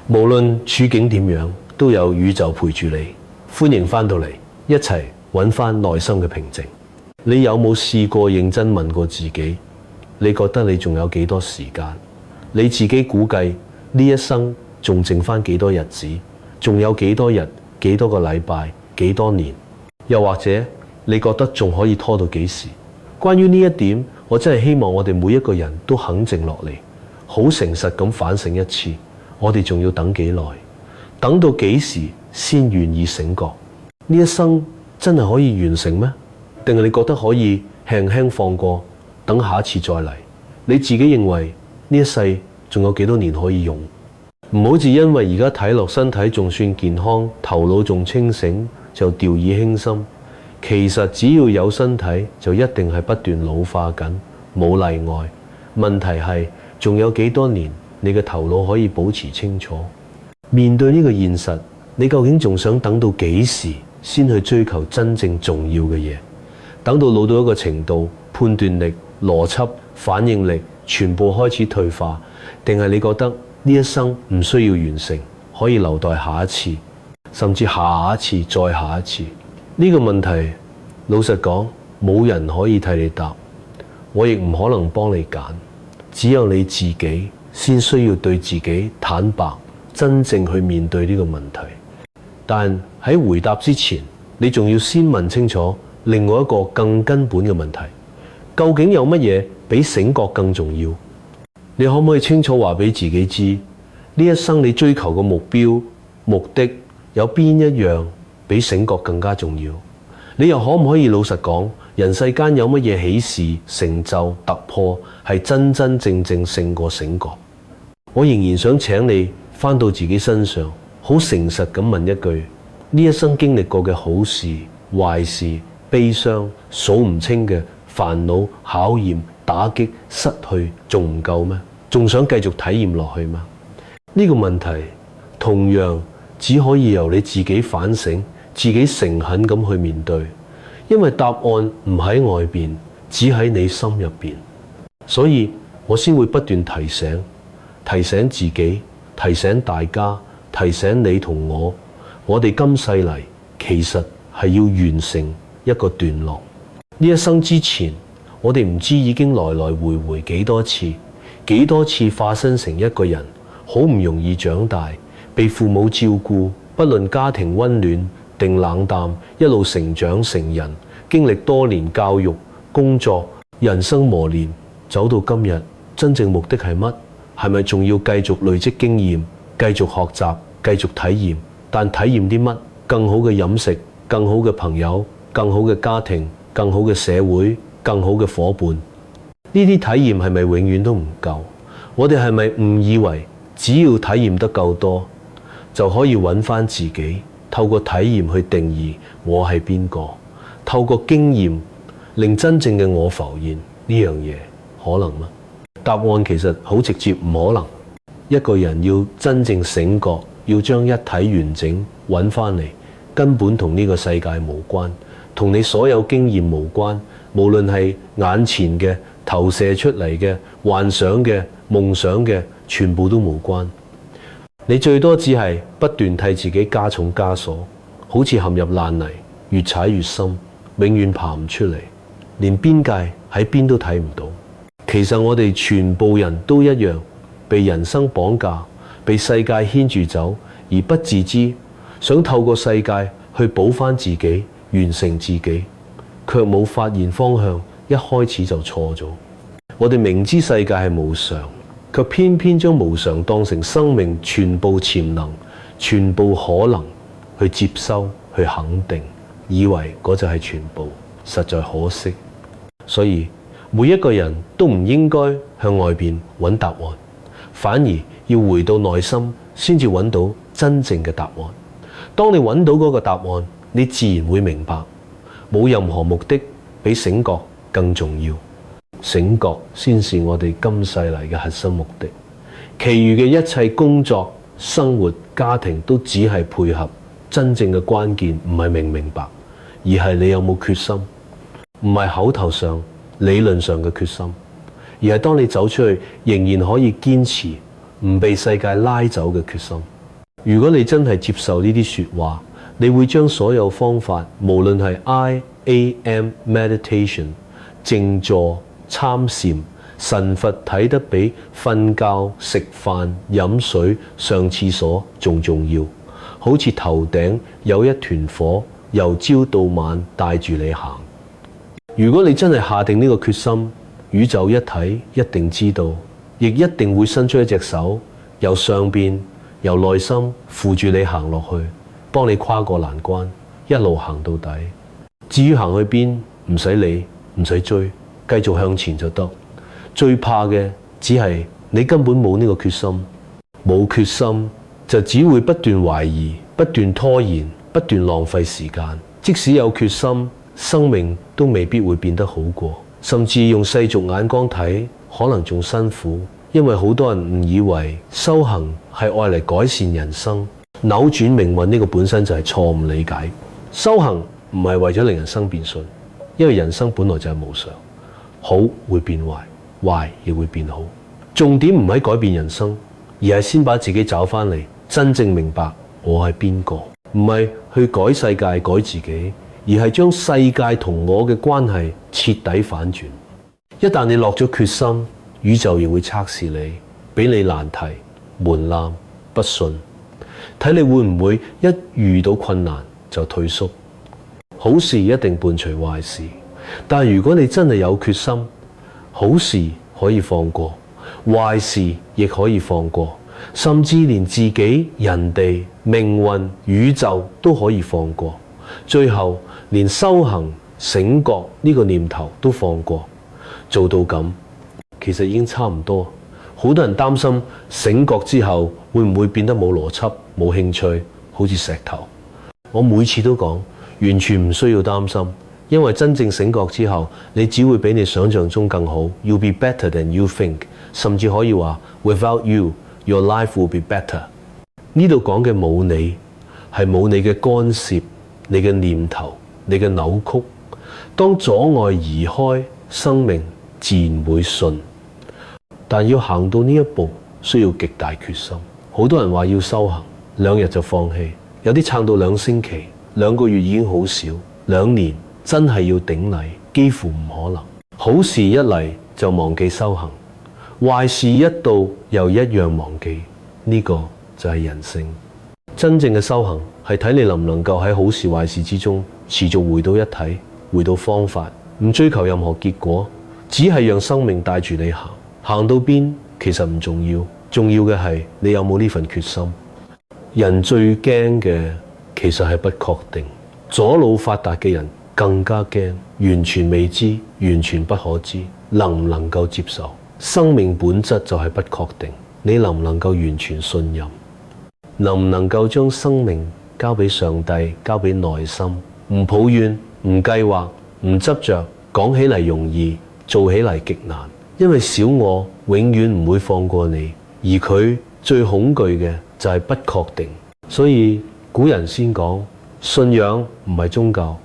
無論處境點樣，都有宇宙陪住你。歡迎翻到嚟，一齊揾翻內心嘅平靜。你有冇試過認真問過自己？你覺得你仲有幾多時間？你自己估計呢一生仲剩翻幾多日子？仲有幾多日？幾多個禮拜？幾多年？又或者你覺得仲可以拖到幾時？關於呢一點，我真係希望我哋每一個人都肯靜落嚟，好誠實咁反省一次。我哋仲要等幾耐？等到幾時先願意醒覺？呢一生真係可以完成咩？定係你覺得可以輕輕放過，等下一次再嚟？你自己認為呢一世仲有幾多年可以用？唔好只因為而家睇落身體仲算健康，頭腦仲清醒，就掉以輕心。其實只要有身體，就一定係不斷老化緊，冇例外。問題係仲有幾多年你嘅頭腦可以保持清楚？面對呢個現實，你究竟仲想等到幾時先去追求真正重要嘅嘢？等到老到一個程度，判斷力、邏輯、反應力全部開始退化，定係你覺得呢一生唔需要完成，可以留待下一次，甚至下一次再下一次？呢個問題，老實講，冇人可以替你答，我亦唔可能幫你揀，只有你自己先需要對自己坦白，真正去面對呢個問題。但喺回答之前，你仲要先問清楚另外一個更根本嘅問題：究竟有乜嘢比醒覺更重要？你可唔可以清楚話俾自己知，呢一生你追求嘅目標、目的有邊一樣比醒覺更加重要？你又可唔可以老實講，人世間有乜嘢喜事、成就、突破係真真正正勝過醒覺？我仍然想請你返到自己身上，好誠實咁問一句：呢一生經歷過嘅好事、壞事、悲傷、數唔清嘅煩惱、考驗、打擊、失去，仲唔夠咩？仲想繼續體驗落去嗎？呢個問題同樣只可以由你自己反省，自己誠懇咁去面對，因為答案唔喺外邊，只喺你心入邊。所以我先會不斷提醒自己，提醒大家，提醒你同我哋今世嚟其實係要完成一個段落。呢一生之前，我哋唔知已經來來回回幾多次化身成一個人，好唔容易長大，被父母照顧，不論家庭溫暖定冷淡，一路成長成人，經歷多年教育、工作、人生磨練，走到今日，真正目的係乜？係咪仲要繼續累積經驗，繼續學習，繼續體驗？但體驗啲乜？更好嘅飲食，更好嘅朋友，更好嘅家庭，更好嘅社會，更好嘅夥伴。呢啲體驗係咪永遠都唔夠？我哋係咪誤以為只要體驗得夠多，就可以揾翻自己？透過體驗去定義我係邊個？透過經驗令真正嘅我浮現，呢樣嘢可能嗎？答案其實好直接，唔可能。一個人要真正醒覺，要將一體完整揾翻嚟，根本同呢個世界無關，同你所有經驗無關。無論係眼前嘅投射出嚟嘅幻想嘅夢想嘅，全部都無關。你最多只係不斷替自己加重枷鎖，好似陷入爛泥，越踩越深，永遠爬唔出嚟，連邊界喺邊都睇唔到。其實我哋全部人都一樣，被人生綁架，被世界牽住走，而不自知，想透過世界去補返自己，完成自己，卻冇發現方向，一開始就錯咗。我哋明知世界係無常，卻偏偏將無常當成生命全部潛能、全部可能去接收、去肯定，以為嗰就係全部，實在可惜。所以每一個人都唔應該向外邊揾答案，反而要回到內心，先至揾到真正嘅答案。當你揾到嗰個答案，你自然會明白，冇任何目的比醒覺更重要。醒覺先是我哋今世嚟嘅核心目的，其餘嘅一切工作、生活、家庭都只係配合。真正嘅關鍵唔係明唔明白，而係你有冇決心。唔係口頭上、理論上嘅決心，而係當你走出去仍然可以堅持，唔被世界拉走嘅決心。如果你真係接受呢啲說話，你會將所有方法，無論係 IAM meditation、靜坐、參禪、神佛睇得比瞓覺、食飯、飲水、上廁所仲重要，好似頭頂有一團火，由朝到晚帶住你行。如果你真係下定呢個決心，宇宙一體一定知道，亦一定會伸出一隻手，由上邊由內心扶住你行落去，幫你跨過難關，一路行到底。至於行去邊，唔使理，唔使追，繼續向前就得。最怕嘅只係你根本冇呢個決心，冇決心就只會不斷懷疑、不斷拖延、不斷浪費時間。即使有決心，生命都未必會變得好過，甚至用世俗眼光睇，可能仲辛苦。因為好多人誤以為修行係愛嚟改善人生、扭轉命運，呢個本身就係錯誤理解。修行唔係為咗令人生變順，因為人生本來就係無常，好會變壞，壞亦會變好。重點唔喺改變人生，而係先把自己找翻嚟，真正明白我係邊個。唔係去改世界、改自己，而係將世界同我嘅關係徹底反轉。一旦你落咗決心，宇宙亦會測試你，俾你難題、門檻、不順，睇你會唔會一遇到困難就退縮。好事一定伴隨壞事，但如果你真係有決心，好事可以放過，壞事亦可以放過，甚至連自己、人哋、命運、宇宙都可以放過，最後連修行、醒覺呢個念頭都放過，做到咁，其實已經差唔多。好多人擔心醒覺之後會唔會變得冇邏輯、冇興趣，好似石頭。我每次都講，完全唔需要擔心，因為真正醒覺之後，你只會比你想象中更好。You'll be better than you think， 甚至可以話 Without you, your life will be better。呢度講嘅冇你，係冇你嘅干涉、你嘅念頭、你嘅扭曲。當阻礙移開，生命自然會順。但要行到呢一步，需要極大決心。好多人話要修行，2日就放棄，有啲撐到2星期、2個月已經好少，2年真係要頂禮，幾乎唔可能。好事一嚟就忘記修行，壞事一到又一樣忘記，呢個就係人性。真正嘅修行係睇你能唔能夠喺好事壞事之中持續回到一體，回到方法，唔追求任何結果，只係讓生命帶住你行。行到邊其實唔重要，重要嘅係你有冇呢份決心。人最驚嘅其實係不確定，左腦發達嘅人更加驚，完全未知，完全不可知，能唔能夠接受？生命本質就係不確定，你能唔能夠完全信任？能唔能夠將生命交俾上帝，交俾內心，唔抱怨，唔計劃，唔執着，講起嚟容易，做起嚟極難。因為小我永遠唔會放過你，而佢最恐懼嘅就係不確定。所以古人先講，信仰唔係宗教，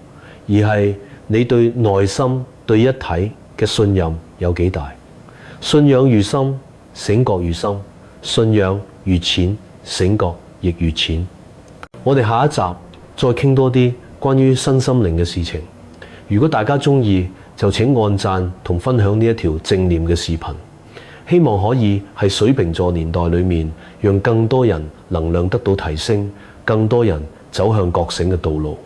而係你對內心、對一體嘅信任有幾大。信仰愈深，醒覺愈深；信仰愈淺，醒覺亦愈淺。我哋下一集再傾多啲關於身心靈嘅事情。如果大家鍾意，就請按讚同分享呢一條正念嘅視頻，希望可以喺水瓶座年代裏面，讓更多人能量得到提升，更多人走向覺醒嘅道路。